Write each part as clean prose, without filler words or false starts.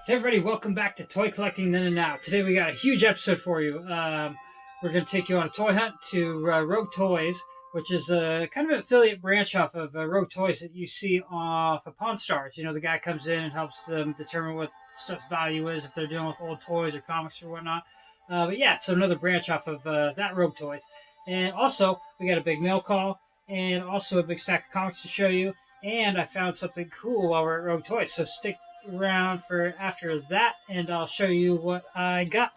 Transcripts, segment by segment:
Hey everybody, welcome back to Toy Collecting Then and Now. Today we got a huge episode for you. We're going to take you on a toy hunt to Rogue Toys, which is a kind of an affiliate branch off of Rogue Toys that you see off of Pawn Stars. You know, the guy comes in and helps them determine what stuff's value is, if they're dealing with old toys or comics or whatnot. But yeah, so another branch off of that Rogue Toys. And also, we got a big mail call and also a big stack of comics to show you. And I found something cool while we're at Rogue Toys, so stick around for after that and I'll show you what I got.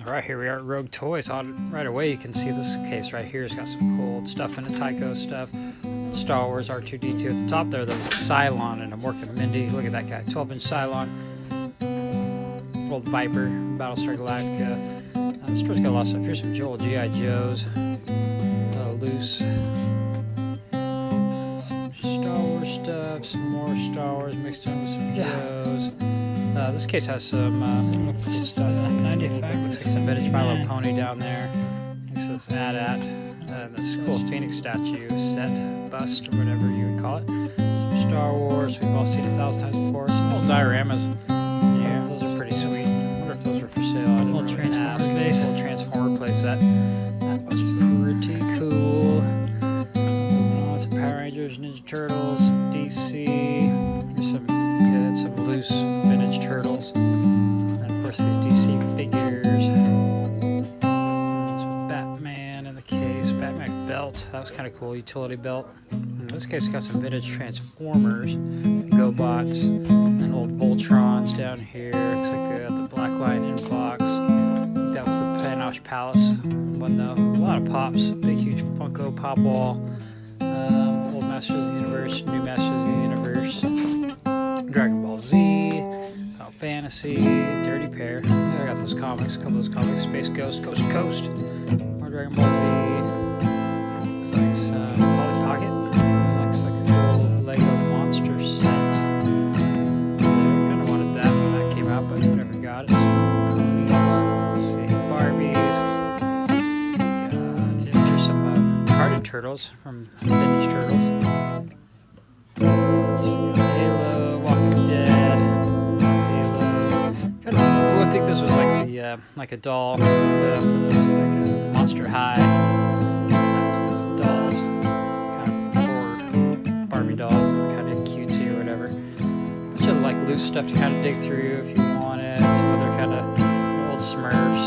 Alright, here we are at Rogue Toys. Right away you can see this case right here. It's got some cool stuff in it, Tycho stuff, Star Wars, R2-D2 at the top there. There's a Cylon and a Mork and Mindy. Look at that guy, 12-inch Cylon. Old Viper, Battlestar Galactica. This store's got a lot of stuff. Here's some old G.I. Joes. Loose. Star Wars stuff, some more Star Wars mixed in with some Joes. This case has some cool stuff. 90 effect. Looks like some vintage My Little Pony down there. So it's AT-AT. This cool Phoenix statue set, bust, or whatever you would call it. Some Star Wars. We've all seen it 1,000 times before. Some old dioramas. Yeah, those are pretty sweet. I wonder if those were for sale. I didn't really ask. This little Transformer playset. That was pretty cool. Power Rangers, Ninja Turtles, DC, there's some loose vintage Turtles, and of course these DC figures. Some Batman in the case, Batman belt, that was kind of cool, utility belt. In this case got some vintage Transformers, GoBots, and old Voltrons down here. Looks like they got the Black Line in box. I think that was the Panache Palace one though. A lot of pops, big huge Funko Pop wall. Old Masters of the Universe, New Masters of the Universe, Dragon Ball Z, Final Fantasy, Dirty Pair. Yeah, I got those comics, a couple of those comics. Space Ghost, Coast to Coast, more Dragon Ball Z. Looks like some Polly Pocket. Looks like a cool Lego monster set. I kind of wanted that when that came out, but never got it. Ponies, let's see, Barbies. There's some carded turtles from Vintage Turtles. Halo, Walking Dead, Halo. Kind of cool. I think this was like the like a doll for those like Monster High. That was the dolls, kind of horror Barbie dolls that were kind of cutesy or whatever. Bunch of like loose stuff to kind of dig through if you wanted. Some other kind of old Smurfs.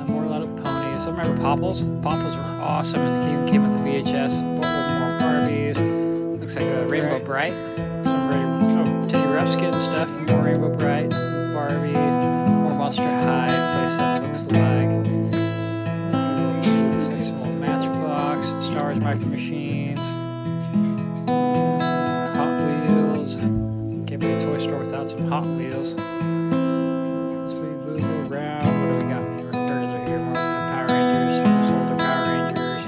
More a lot of ponies. I remember Popples. Popples were awesome, and they even came with the VHS. More Barbies. Looks like a Rainbow Bright. Some Teddy Ruxpin stuff. More Rainbow Bright. Barbie. More Monster High. Playset looks like. Looks like some old Matchbox. Star Wars Micro Machines. Hot Wheels. Can't be a toy store without some Hot Wheels. As we move around, what do we got further here? More Power Rangers. Some older Power Rangers.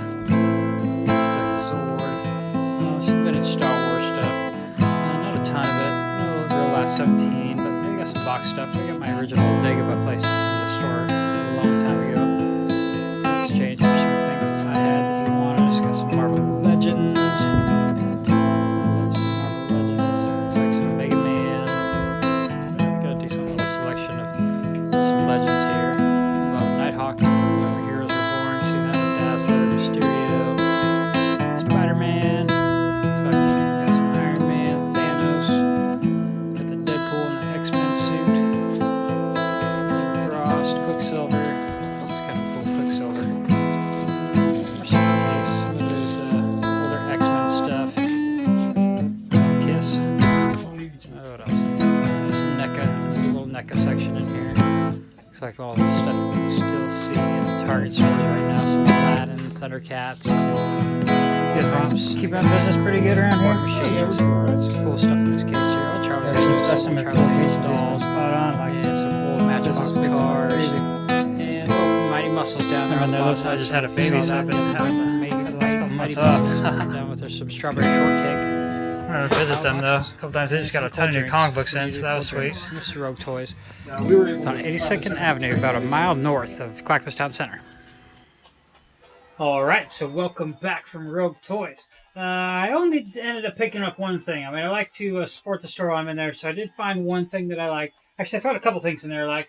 Zord. Some vintage Star Wars stuff. Not a ton of it. No real last 17, but maybe got some box stuff. I got my original Dagobah playset from the store a long time ago. Exchange for some things that I had that he wanted. Just got some Marvel Legends. Looks like some Mega Man. Got a decent little selection of some legends here. Nighthawk, Where Heroes Were Born, see that with Dazzler, Mysterio, Spider-Man. Looks like got some Iron Man, Thanos. Got the Deadpool and the X-Men suit. Frost, Quicksilver. Looks kind of cool, Quicksilver. More stuff in the case. Some of those older X-Men stuff. Kiss. What else? There's a NECA, a little NECA section in here. Looks like all the stuff that you still see in the Target stores right now. Some Aladdin, Thundercats. Good props. Keeping up business pretty good around here. Machines. Some cool stuff in this case here. Oh, Charlie's dolls. Spot on. And some old Matchbox cars. And Mighty Muscles down there on the bottom. I just had a baby, so I've been having maybe the last couple months Mighty off. Muscles down with there's some Strawberry Shortcake. I'm going to visit them though a couple times. They just got a ton of new comic books in, so that was sweet. This is Rogue Toys. It's on 82nd Avenue, about a mile north of Clackamas Town Center. Alright, so welcome back from Rogue Toys. I only ended up picking up one thing. I mean, I like to support the store while I'm in there, so I did find one thing that I liked. Actually, I found a couple things in there I liked,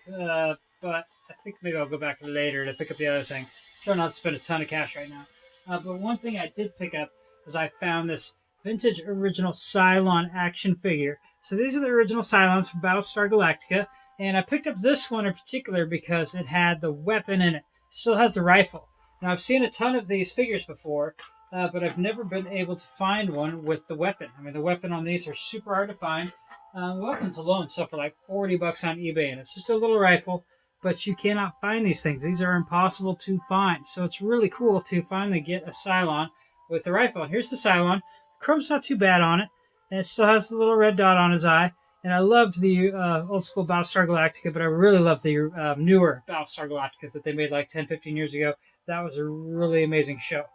but I think maybe I'll go back later to pick up the other thing. Try not to spend a ton of cash right now. But one thing I did pick up was I found this vintage original Cylon action figure. So these are the original Cylons from Battlestar Galactica, and I picked up this one in particular because it had the weapon in it. It still has the rifle. Now, I've seen a ton of these figures before, but I've never been able to find one with the weapon. I mean, the weapon on these are super hard to find. The weapons alone sell for like $40 on eBay, and it's just a little rifle, but you cannot find these things. These are impossible to find. So it's really cool to finally get a Cylon with the rifle. And here's the Cylon. The chrome's not too bad on it, and it still has the little red dot on his eye. And I loved the old school Battlestar Galactica, but I really love the newer Battlestar Galactica that they made like 10, 15 years ago. That was a really amazing show.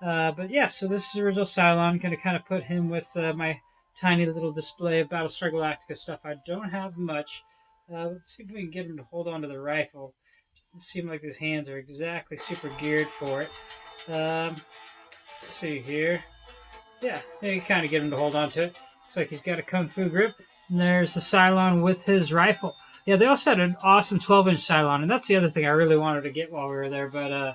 But yeah, so this is original Cylon. Going to kind of put him with my tiny little display of Battlestar Galactica stuff. I don't have much. Let's see if we can get him to hold on to the rifle. Doesn't seem like his hands are exactly super geared for it. Let's see here. Yeah, you can kind of get him to hold on to it. Looks like he's got a Kung Fu grip. And there's the Cylon with his rifle. Yeah, they also had an awesome 12-inch Cylon, and that's the other thing I really wanted to get while we were there, but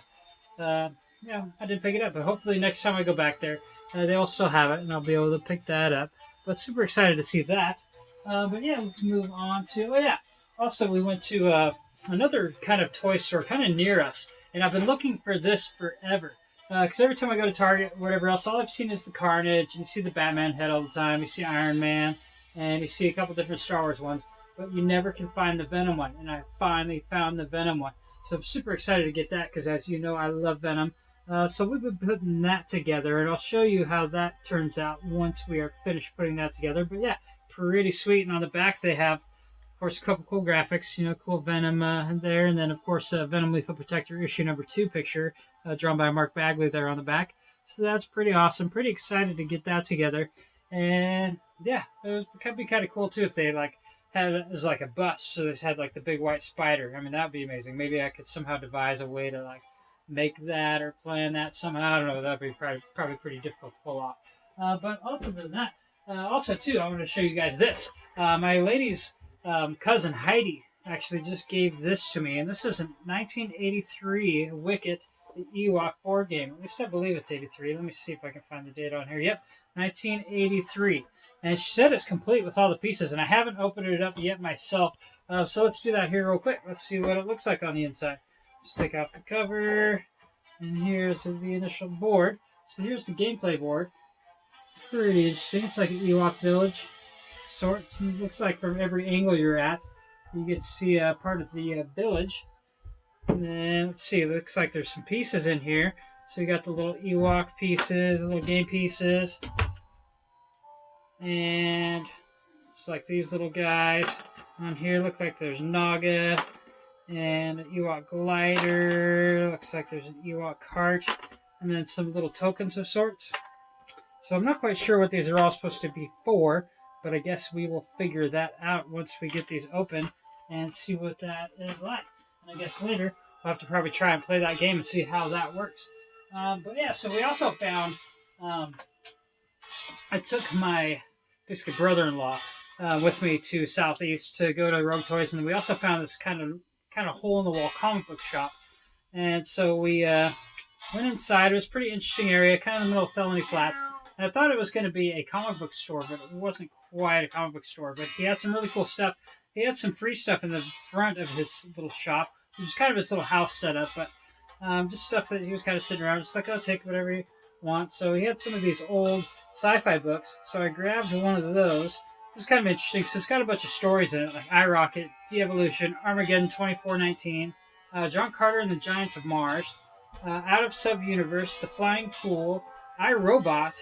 yeah, I didn't pick it up. But hopefully next time I go back there, they all still have it, and I'll be able to pick that up. But super excited to see that. But yeah, let's move on to, oh yeah, also we went to another kind of toy store kind of near us, and I've been looking for this forever. Because every time I go to Target, whatever else, all I've seen is the Carnage, and you see the Batman head all the time, you see Iron Man, and you see a couple different Star Wars ones, but you never can find the Venom one, and I finally found the Venom one. So I'm super excited to get that, because as you know, I love Venom. So we've been putting that together, and I'll show you how that turns out once we are finished putting that together. But yeah, pretty sweet, and on the back they have, of course, a couple cool graphics, you know, cool Venom there, and then, of course, Venom Lethal Protector issue number 2 picture, drawn by Mark Bagley there on the back. So that's pretty awesome. Pretty excited to get that together. And yeah, it would be kind of cool too if they like had it as like a bust, so they had like the big white spider. I mean, that would be amazing. Maybe I could somehow devise a way to like make that or plan that somehow. I don't know. That'd be probably pretty difficult to pull off. But other than that, also too, I want to show you guys this. My lady's cousin Heidi actually just gave this to me, and this is a 1983 Wicket the Ewok board game. At least I believe it's 83. Let me see if I can find the date on here. Yep, 1983. And she said it's complete with all the pieces, and I haven't opened it up yet myself. So let's do that here real quick. Let's see what it looks like on the inside. Let's take off the cover, and here's the initial board. So here's the gameplay board. Pretty interesting. It's like an Ewok village sorts. It looks like from every angle you're at, you get to see part of the village. And then, let's see, it looks like there's some pieces in here. So you got the little Ewok pieces, the little game pieces. And it's like these little guys. On here, looks like there's Naga and an Ewok glider. Looks like there's an Ewok cart. And then some little tokens of sorts. So I'm not quite sure what these are all supposed to be for, but I guess we will figure that out once we get these open and see what that is like. And I guess later we'll have to probably try and play that game and see how that works. But yeah, so we also found, I took my basically brother-in-law with me to Southeast to go to Rogue Toys, and we also found this kind of hole-in-the-wall comic book shop. And so we went inside. It was a pretty interesting area, kind of in the middle of Felony Flats. And I thought it was going to be a comic book store, but it wasn't quite a comic book store. But he had some really cool stuff. He had some free stuff in the front of his little shop, which is kind of his little house setup, but just stuff that he was kind of sitting around, just like, oh, take whatever you want. So he had some of these old sci-fi books, so I grabbed one of those. It was kind of interesting, so it's got a bunch of stories in it, like I, Rocket, De-Evolution, Armageddon 2419, John Carter and the Giants of Mars, Out of Sub-Universe, The Flying Fool, I, Robot,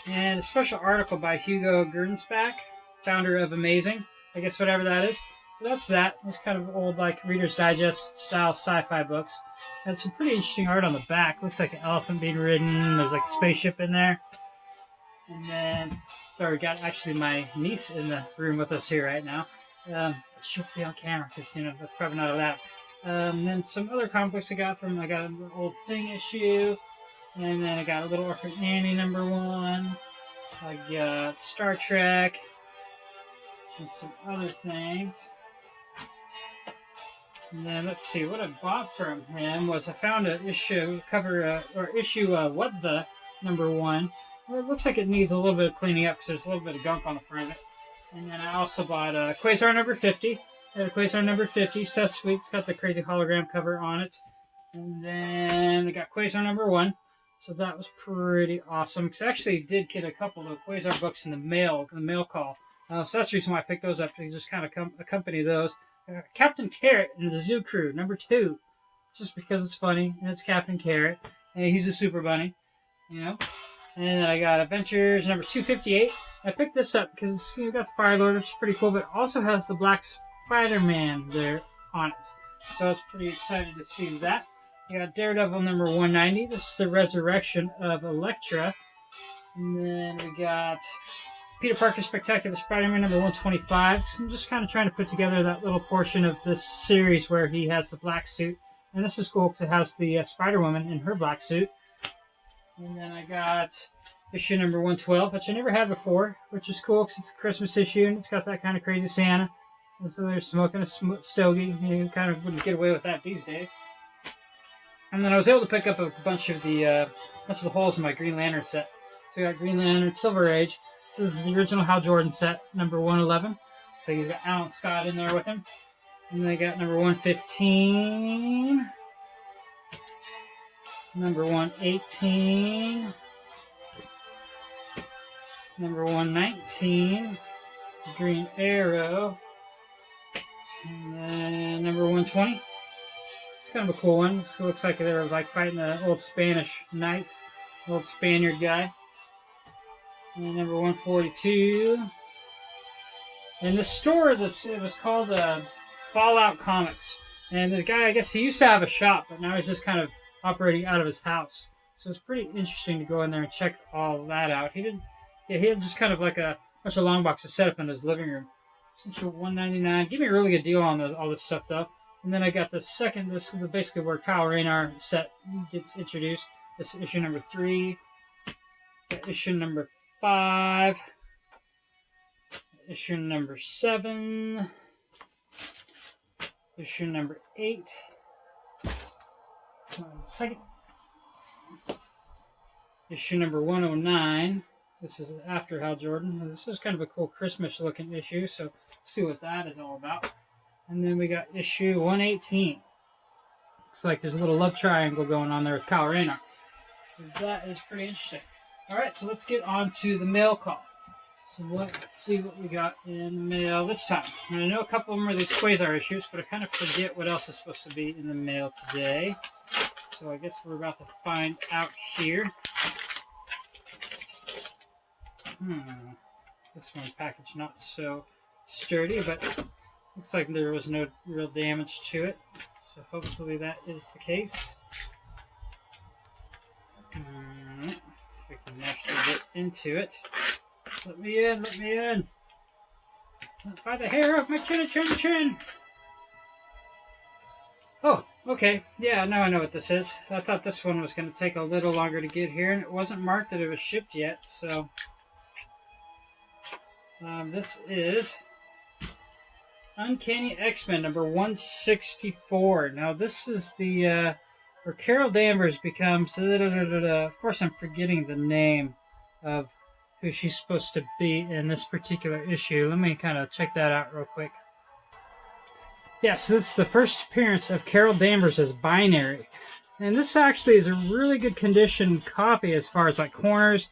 and a special article by Hugo Gernsback, founder of Amazing. I guess whatever that is. But that's that. It's kind of old, like, Reader's Digest style sci-fi books. And some pretty interesting art on the back. Looks like an elephant being ridden. There's like a spaceship in there. And then, sorry, we got actually my niece in the room with us here right now. She'll be on camera because, you know, that's probably not allowed. And then some other comic books I got an old Thing issue. And then I got a Little Orphan Annie #1. I got Star Trek and some other things. And then let's see, what I bought from him was I found an issue What the #1. Well, it looks like it needs a little bit of cleaning up because there's a little bit of gunk on the front of it. And then I also bought Quasar #50. Quasar #50, so that's sweet. It's got the crazy hologram cover on it. And then I got Quasar #1. So that was pretty awesome. Because I actually did get a couple of Quasar books in the mail call. So that's the reason why I picked those up, to just kind of accompany those. Captain Carrot and the Zoo Crew #2. Just because it's funny, and it's Captain Carrot. And he's a super bunny, you know. And then I got Adventures #258. I picked this up because you got the Fire Lord, which is pretty cool, but it also has the Black Spider-Man there on it. So I was pretty excited to see that. You got Daredevil #190. This is the resurrection of Elektra. And then we got Peter Parker Spectacular Spider-Man #125. So I'm just kind of trying to put together that little portion of this series where he has the black suit. And this is cool because it has the Spider-Woman in her black suit. And then I got issue #112, which I never had before, which is cool because it's a Christmas issue and it's got that kind of crazy Santa. And so they're smoking a stogie. You kind of wouldn't get away with that these days. And then I was able to pick up a bunch of the holes in my Green Lantern set. So we got Green Lantern Silver Age. So this is the original Hal Jordan set, #111. So you've got Alan Scott in there with him. And then I got #115. #118. #119. Green Arrow. And then #120. It's kind of a cool one. It looks like they were like fighting an old Spanish knight, old Spaniard guy. And #142. And the store, it was called Fallout Comics. And this guy, I guess he used to have a shop, but now he's just kind of operating out of his house. So it's pretty interesting to go in there and check all that out. He had just kind of like a bunch of long boxes set up in his living room. Essential $1.99. Give me a really good deal on all this stuff though. And then I got the second. This is basically where Kyle Rayner set gets introduced. This is issue #3. Issue #5. Issue #7. Issue #8. Second. Issue #109. This is after Hal Jordan. This is kind of a cool Christmas looking issue, so we'll see what that is all about. And then we got issue 118. Looks like there's a little love triangle going on there with Kyle Rayner. So that is pretty interesting. Alright, so let's get on to the mail call. So let's see what we got in the mail this time. And I know a couple of them are these Quasar issues, but I kind of forget what else is supposed to be in the mail today. So I guess we're about to find out here. This one's packaged not so sturdy, but looks like there was no real damage to it. So hopefully that is the case. If we can actually get into it. Let me in, let me in. By the hair of my chin. Oh, okay. Yeah, now I know what this is. I thought this one was going to take a little longer to get here, and it wasn't marked that it was shipped yet, so... this is Uncanny X-Men #164. Now, this is the, where Carol Danvers becomes, of course I'm forgetting the name of who she's supposed to be in this particular issue. Let me kind of check that out real quick. Yes, this is the first appearance of Carol Danvers as Binary. And this actually is a really good condition copy as far as like corners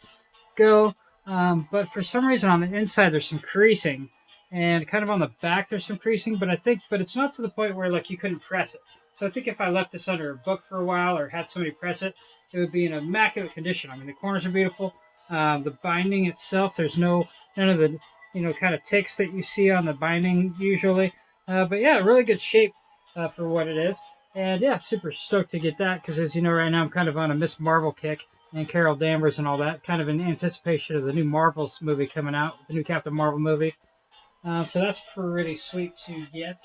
go. But for some reason on the inside there's some creasing. And kind of on the back there's some creasing, but it's not to the point where like you couldn't press it. So I think if I left this under a book for a while or had somebody press it, it would be in immaculate condition. I mean, the corners are beautiful. The binding itself, there's none of the, kind of ticks that you see on the binding usually. But yeah, really good shape for what it is. And yeah, super stoked to get that because as you know right now I'm kind of on a Miss Marvel kick and Carol Danvers and all that, kind of in anticipation of the new Marvels movie coming out, the new Captain Marvel movie. So that's pretty sweet to get.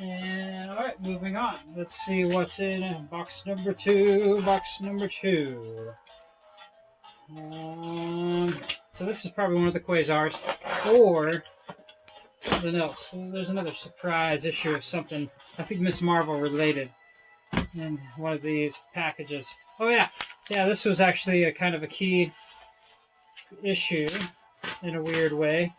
And alright, moving on. Let's see what's in box number 2. Box number 2. So this is probably one of the Quasars, or something else. So there's another surprise issue of something, I think Miss Marvel related, in one of these packages. Oh yeah, this was actually a kind of a key issue in a weird way.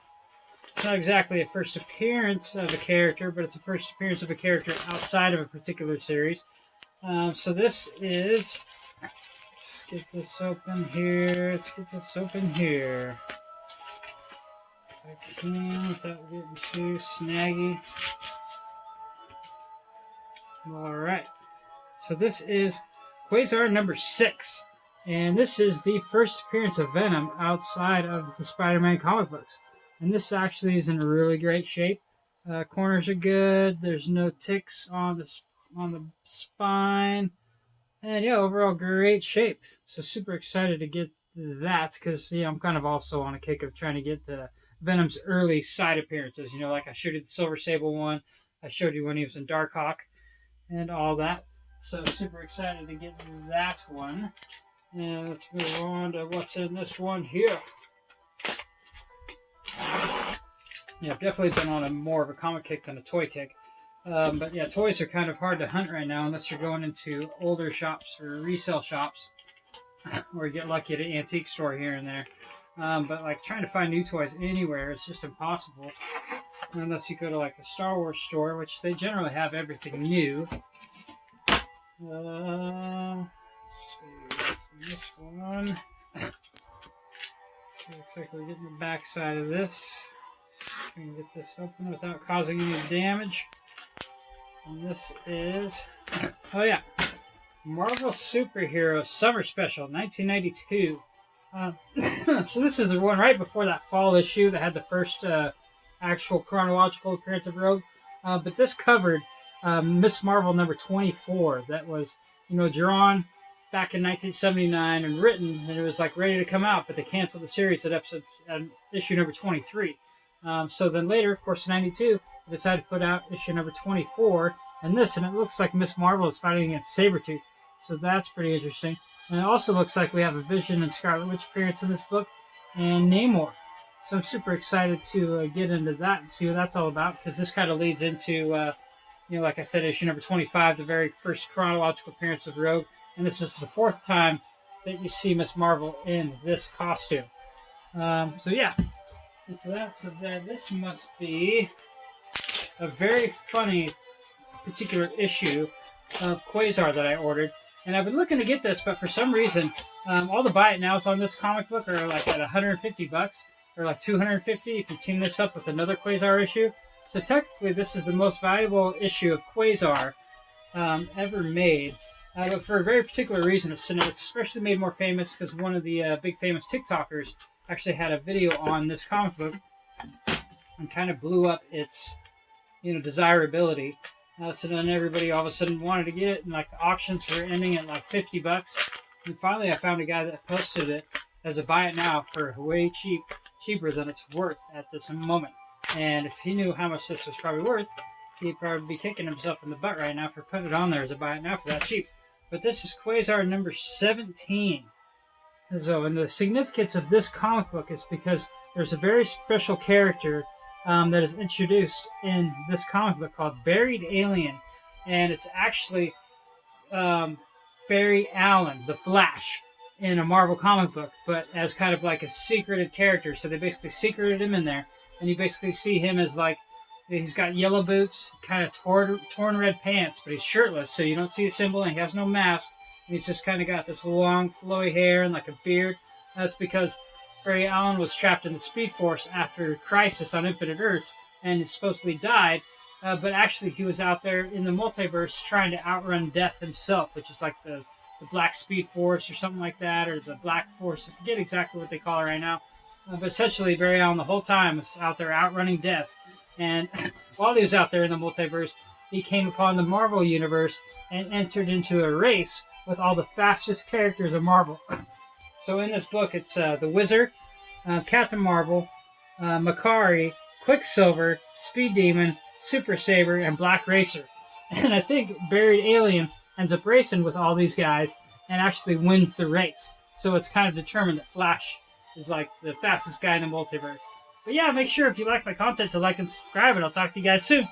It's not exactly a first appearance of a character, but it's a first appearance of a character outside of a particular series. So this is... Let's get this open here. If I can, without getting too snaggy. Alright. So this is Quasar number 6. And this is the first appearance of Venom outside of the Spider-Man comic books. And this actually is in really great shape. Corners are good. There's no ticks on the spine. And yeah, overall great shape. So super excited to get that because I'm kind of also on a kick of trying to get the Venom's early side appearances. Like I showed you the Silver Sable one. I showed you when he was in Darkhawk and all that. So super excited to get that one. And let's move on to what's in this one here. Yeah, I've definitely been on more of a comic kick than a toy kick. But yeah, toys are kind of hard to hunt right now unless you're going into older shops or resale shops. Or you get lucky at an antique store here and there. But like trying to find new toys anywhere is just impossible. Unless you go to like a Star Wars store, which they generally have everything new. Let's see, what's in this one? So looks like we're getting the back side of this. We can get this open without causing any damage. And this is, oh yeah, Marvel Superhero Summer Special, 1992. So this is the one right before that fall issue that had the first actual chronological appearance of Rogue. But this covered Miss Marvel number 24. That was, drawn back in 1979 and written, and it was like ready to come out, but they canceled the series at issue number 23. So then later, of course, in 92, they decided to put out issue number 24 and it looks like Miss Marvel is fighting against Sabretooth. So that's pretty interesting. And it also looks like we have a Vision and Scarlet Witch appearance in this book, and Namor. So I'm super excited to get into that and see what that's all about, because this kind of leads into, like I said, issue number 25, the very first chronological appearance of Rogue. And this is the 4th time that you see Miss Marvel in this costume. So yeah, into that. So then this must be a very funny particular issue of Quasar that I ordered. And I've been looking to get this, but for some reason, all the buy it nows on this comic book are like at $150 or like $250 if you team this up with another Quasar issue. So technically, this is the most valuable issue of Quasar ever made. But for a very particular reason, it's especially made more famous because one of the big famous TikTokers actually had a video on this comic book and kind of blew up its, desirability. So then everybody all of a sudden wanted to get it, and like the auctions were ending at like $50. And finally, I found a guy that posted it as a buy it now for way cheaper than it's worth at this moment. And if he knew how much this was probably worth, he'd probably be kicking himself in the butt right now for putting it on there as a buy it now for that cheap. But this is Quasar number 17. So, and the significance of this comic book is because there's a very special character that is introduced in this comic book called Buried Alien. And it's actually Barry Allen, the Flash, in a Marvel comic book, but as kind of like a secreted character. So they basically secreted him in there. And you basically see him as like, he's got yellow boots, kind of torn red pants, but he's shirtless, so you don't see a symbol, and he has no mask. And he's just kind of got this long, flowy hair and like a beard. That's because Barry Allen was trapped in the Speed Force after Crisis on Infinite Earths, and supposedly died. But actually, he was out there in the multiverse trying to outrun death himself, which is like the Black Speed Force or something like that, or the Black Force. I forget exactly what they call it right now. But essentially, Barry Allen the whole time was out there outrunning death. And while he was out there in the multiverse, he came upon the Marvel Universe and entered into a race with all the fastest characters of Marvel. So in this book, it's the Wizard, Captain Marvel, Makari, Quicksilver, Speed Demon, Super Saber, and Black Racer. And I think Buried Alien ends up racing with all these guys and actually wins the race. So it's kind of determined that Flash is like the fastest guy in the multiverse. But yeah, make sure if you like my content to like and subscribe, and I'll talk to you guys soon.